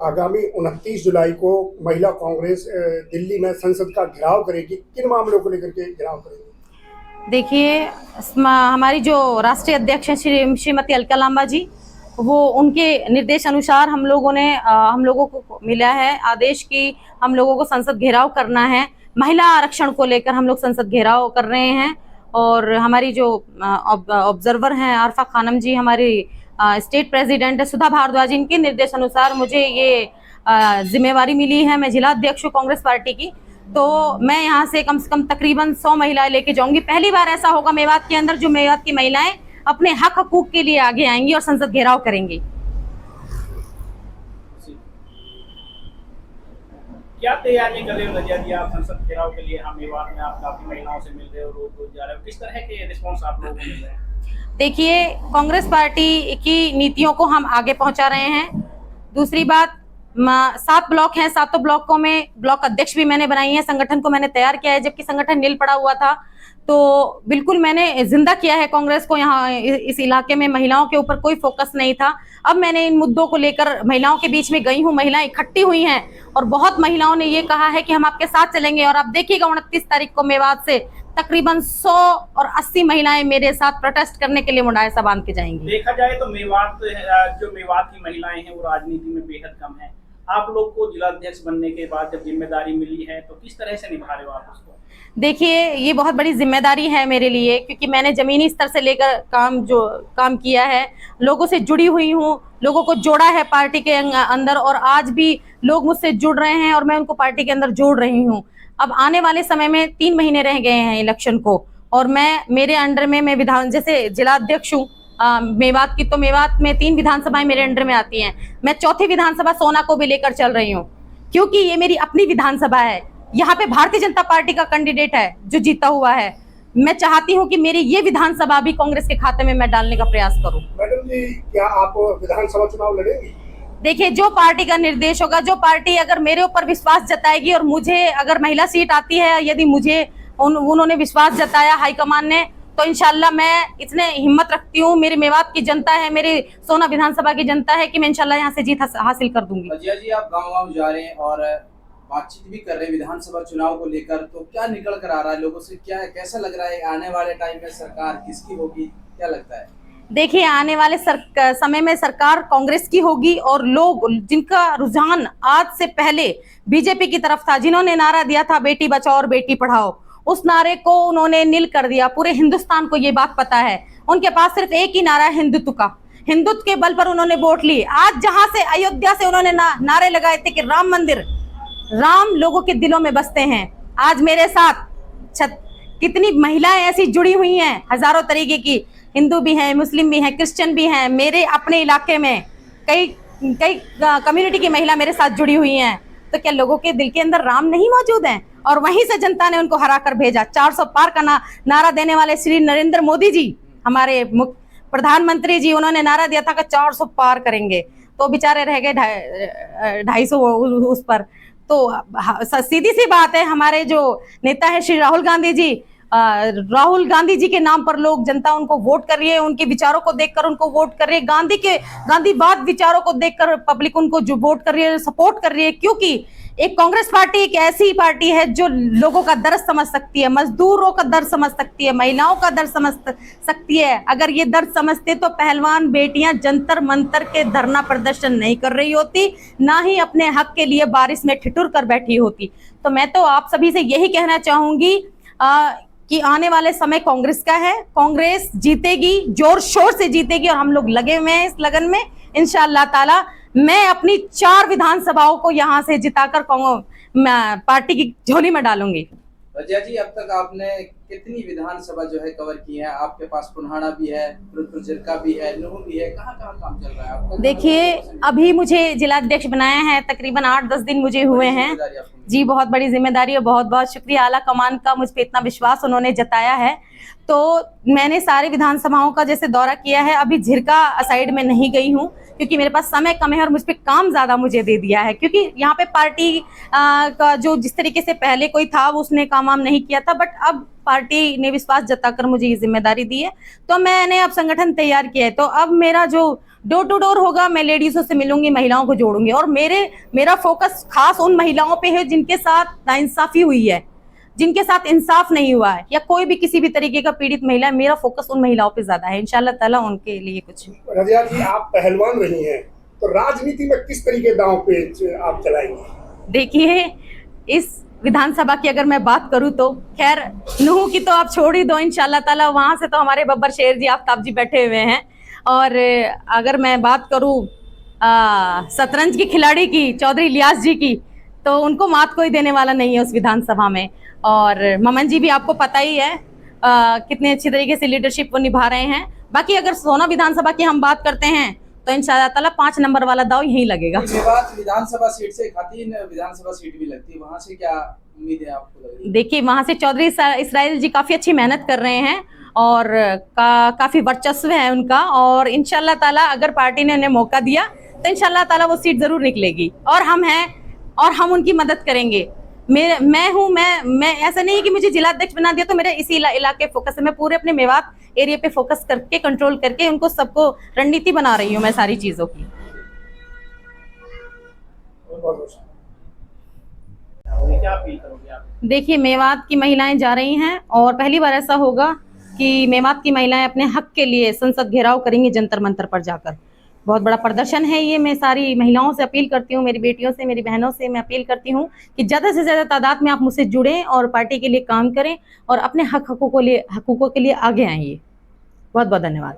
आगामी 29 जुलाई को महिला कांग्रेस दिल्ली में संसद का घेराव करेगी। किन मामलों को लेकर के घेराव करेगी? देखिए, हमारी जो राष्ट्रीय अध्यक्ष हैं श्रीमती अलका लांबा जी, वो उनके निर्देश अनुसार हम लोगों को मिला है आदेश कि हम लोगों को संसद घेराव करना है। महिला आरक्षण को लेकर हम लोग संसद घेराव कर रहे हैं और हमारी जो ऑब्जर्वर हैं आरफा खानम जी, हमारी स्टेट प्रेसिडेंट सुधा भारद्वाज, इनके निर्देश अनुसार मुझे ये जिम्मेवारी मिली है। मैं जिला अध्यक्ष हूँ कांग्रेस पार्टी की, तो मैं यहाँ से कम तकरीबन 100 महिलाएं लेके जाऊंगी। पहली बार ऐसा होगा मेवात के अंदर जो मेवात की महिलाएं अपने हक हकूक के लिए आगे आएंगी और संसद घेराव करेंगी। क्या तैयारी कर रहे हो रजिया जी आप संसद घेराव के लिए? हम मेवात में आप काफी महिलाओं से मिल रहे हो, रोज जा रहे हो, किस तरह के रिस्पॉन्स आप लोगों को मिल रहे हैं? देखिए, कांग्रेस पार्टी की नीतियों को हम आगे पहुंचा रहे हैं। दूसरी बात, 7 ब्लॉक हैं, 7 ब्लॉकों में ब्लॉक अध्यक्ष भी मैंने बनाई है, संगठन को मैंने तैयार किया है। जबकि संगठन नील पड़ा हुआ था, तो बिल्कुल मैंने जिंदा किया है कांग्रेस को। यहाँ इस इलाके में महिलाओं के ऊपर कोई फोकस नहीं था। अब मैंने इन मुद्दों को लेकर महिलाओं के बीच में गई हूँ, महिलाएं इकट्ठी हुई हैं और बहुत महिलाओं ने ये कहा है कि हम आपके साथ चलेंगे। और आप देखिएगा 29 तारीख को मेवात से तकरीबन 100 और 80 महिलाएं मेरे साथ प्रोटेस्ट करने के लिए मुंडासा बांध के जाएंगी। देखा जाए तो मेवात की महिलाएं हैं वो राजनीति में बेहद कम है। आप लोग को जिला अध्यक्ष बनने के बाद जब जिम्मेदारी मिली है तो किस तरह से निभा रहे हो आप उसको? देखिए, ये बहुत बड़ी जिम्मेदारी है मेरे लिए, क्योंकि मैंने जमीनी स्तर से लेकर काम किया है, लोगों से जुड़ी हुई हूँ, लोगों को जोड़ा है पार्टी के अंदर और आज भी लोग मुझसे जुड़ रहे हैं और मैं उनको पार्टी के अंदर जोड़ रही हूँ। अब आने वाले समय में 3 महीने रह गए हैं इलेक्शन को और मेरे अंडर में मैं जैसे जिला अध्यक्ष हूँ मेवात की, तो मेवात में 3 विधानसभाएं मेरे अंडर में आती हैं। मैं चौथी विधानसभा सोना को भी लेकर चल रही हूँ, क्योंकि ये मेरी अपनी विधानसभा है। यहाँ पे भारतीय जनता पार्टी का कैंडिडेट है जो जीता हुआ है। मैं चाहती हूँ कि मेरी ये विधानसभा भी कांग्रेस के खाते में मैं डालने का प्रयास करूँ। मैडम जी, क्या आप विधानसभा चुनाव लड़ेंगी? देखिए, जो पार्टी का निर्देश होगा, जो पार्टी अगर मेरे ऊपर विश्वास जताएगी और मुझे अगर महिला सीट आती है, यदि मुझे उन्होंने विश्वास जताया हाईकमान ने, तो इंशाल्लाह मैं इतने हिम्मत रखती हूँ, मेरी मेवात की जनता है, मेरी सोना विधानसभा की जनता है, कि मैं इंशाल्लाह यहाँ से जीत हासिल कर दूंगी। रजिया जी, आप गाँव जा रहे हैं और बातचीत भी कर रहे हैं विधानसभा चुनाव को लेकर, तो क्या निकल कर आ रहा है लोगों से? कैसा लग रहा है आने वाले टाइम में सरकार किसकी होगी, क्या लगता है? देखिए, आने वाले समय में सरकार कांग्रेस की होगी और लोग जिनका रुझान आज से पहले बीजेपी की तरफ था, जिन्होंने नारा दिया था बेटी बचाओ और बेटी पढ़ाओ, उस नारे को उन्होंने नील कर दिया। पूरे हिंदुस्तान को ये बात पता है। उनके पास सिर्फ एक ही नारा है, हिंदुत्व का। हिंदुत्व के बल पर उन्होंने वोट ली। आज जहां से अयोध्या से उन्होंने नारे लगाए थे कि राम मंदिर, राम लोगों के दिलों में बसते हैं, आज मेरे साथ कितनी महिलाएं ऐसी जुड़ी हुई हैं, हजारों तरीके की, हिंदू भी हैं, मुस्लिम भी हैं, क्रिश्चियन भी हैं। मेरे अपने इलाके में कई कम्युनिटी की महिला मेरे साथ जुड़ी हुई हैं। तो क्या लोगों के दिल के अंदर राम नहीं मौजूद हैं? और वहीं से जनता ने उनको हरा कर भेजा। 400 पार का नारा देने वाले श्री नरेंद्र मोदी जी, हमारे प्रधानमंत्री जी, उन्होंने नारा दिया था कि 400 पार करेंगे, तो बेचारे रह गए 250 उस पर। तो सीधी सी बात है, हमारे जो नेता है श्री राहुल गांधी जी के नाम पर लोग, जनता उनको वोट कर रही है, उनके विचारों को देखकर उनको वोट कर रही है, गांधीवाद विचारों को देखकर पब्लिक उनको जो वोट कर रही है, सपोर्ट कर रही है। क्योंकि एक कांग्रेस पार्टी एक ऐसी पार्टी है जो लोगों का दर्द समझ सकती है, मजदूरों का दर्द समझ सकती है, महिलाओं का दर्द समझ सकती है। अगर ये दर्द समझते तो पहलवान बेटियां जंतर मंतर के धरना प्रदर्शन नहीं कर रही होती, ना ही अपने हक के लिए बारिश में ठिठुर कर बैठी होती। तो मैं तो आप सभी से यही कहना चाहूंगी कि आने वाले समय कांग्रेस का है, कांग्रेस जीतेगी, जोर शोर से जीतेगी और हम लोग लगे हुए हैं इस लगन में। इंशाअल्लाह ताला मैं अपनी 4 विधानसभाओं को यहाँ से जिताकर पार्टी की झोली में डालूंगी। रजिया जी, अब तक आपने कितनी विधानसभा जो है कवर की है? आपके पास पुन्हाड़ा भी है, फिरोजपुर जिरका भी है, नूह भी है, कहाँ कहाँ काम चल रहा है आपका? देखिए, अभी मुझे जिला अध्यक्ष बनाया है, तकरीबन 8-10 दिन मुझे हुए हैं जी। बहुत बड़ी जिम्मेदारी है, बहुत बहुत शुक्रिया आला कमान का, मुझ पे इतना विश्वास उन्होंने जताया है। तो मैंने सारी विधानसभाओं का जैसे दौरा किया है। अभी झिरका साइड में नहीं गई हूँ क्योंकि मेरे पास समय कम है और मुझ पे काम ज्यादा मुझे दे दिया है, क्योंकि यहाँ पे पार्टी का जो जिस तरीके से पहले कोई था उसने काम वाम नहीं किया था, बट अब पार्टी ने विश्वास जताकर मुझे ये जिम्मेदारी दी है, तो मैंने अब संगठन तैयार किया है। तो अब मेरा जो डोर टू डोर होगा, मैं लेडीजों से मिलूंगी, महिलाओं को जोड़ूंगी। और मेरा फोकस खास उन महिलाओं पे है जिनके साथ नाइंसाफी हुई है, जिनके साथ इंसाफ नहीं हुआ है, या कोई भी किसी भी तरीके का पीड़ित महिला है। मेरा फोकस उन महिलाओं पे ज्यादा है, इंशाल्लाह ताला उनके लिए कुछ। रजिया जी, आप पहलवान रही हैं, तो राजनीति में किस तरीके दांव पेच आप चलाएंगे? देखिए, इस विधानसभा की अगर मैं बात करूं तो खैर नूह की तो आप छोड़ ही दो, इंशाल्लाह ताला वहां से तो हमारे बब्बर शेर जी, आफ्ताब जी बैठे हुए हैं। और अगर मैं बात करूं शतरंज की खिलाड़ी की, चौधरी इलियास जी की, तो उनको मात कोई देने वाला नहीं है उस विधानसभा में। और ममन जी भी आपको पता ही है कितने अच्छी तरीके से लीडरशिप वो निभा रहे हैं। बाकी अगर सोना विधानसभा की हम बात करते हैं तो इंशाल्लाह ताला 5 नंबर वाला दाव यहीं लगेगा। मेवात विधानसभा सीट से खातिन विधानसभा सीट भी लगती है, वहां से क्या उम्मीद है आपको? लग रही है? देखिए, वहां से चौधरी इसराइल जी काफी अच्छी मेहनत कर रहे हैं और काफी वर्चस्व है उनका। और इंशाल्लाह ताला अगर पार्टी ने उन्हें मौका दिया तो इंशाल्लाह ताला वो सीट जरूर निकलेगी। और हम हैं और हम उनकी मदद करेंगे। मैं ऐसा नहीं है कि मुझे जिलाध्यक्ष बना दिया तो मेरे इसी इलाके फोकस है। मैं पूरे अपने मेवात एरिया पे फोकस करके, कंट्रोल करके उनको सबको रणनीति बना रही हूँ मैं सारी चीजों की। क्या अपील करोगे आप? देखिए, मेवात की महिलाएं जा रही हैं और पहली बार ऐसा होगा कि मेवात की महिलाएं अपने हक के लिए संसद घेराव करेंगी जंतर मंतर पर जाकर। बहुत बड़ा प्रदर्शन है ये। मैं सारी महिलाओं से अपील करती हूँ, मेरी बेटियों से, मेरी बहनों से मैं अपील करती हूँ कि ज़्यादा से ज़्यादा तादाद में आप मुझसे जुड़ें और पार्टी के लिए काम करें और अपने हकूक़ों के लिए आगे आएंगे। बहुत बहुत धन्यवाद।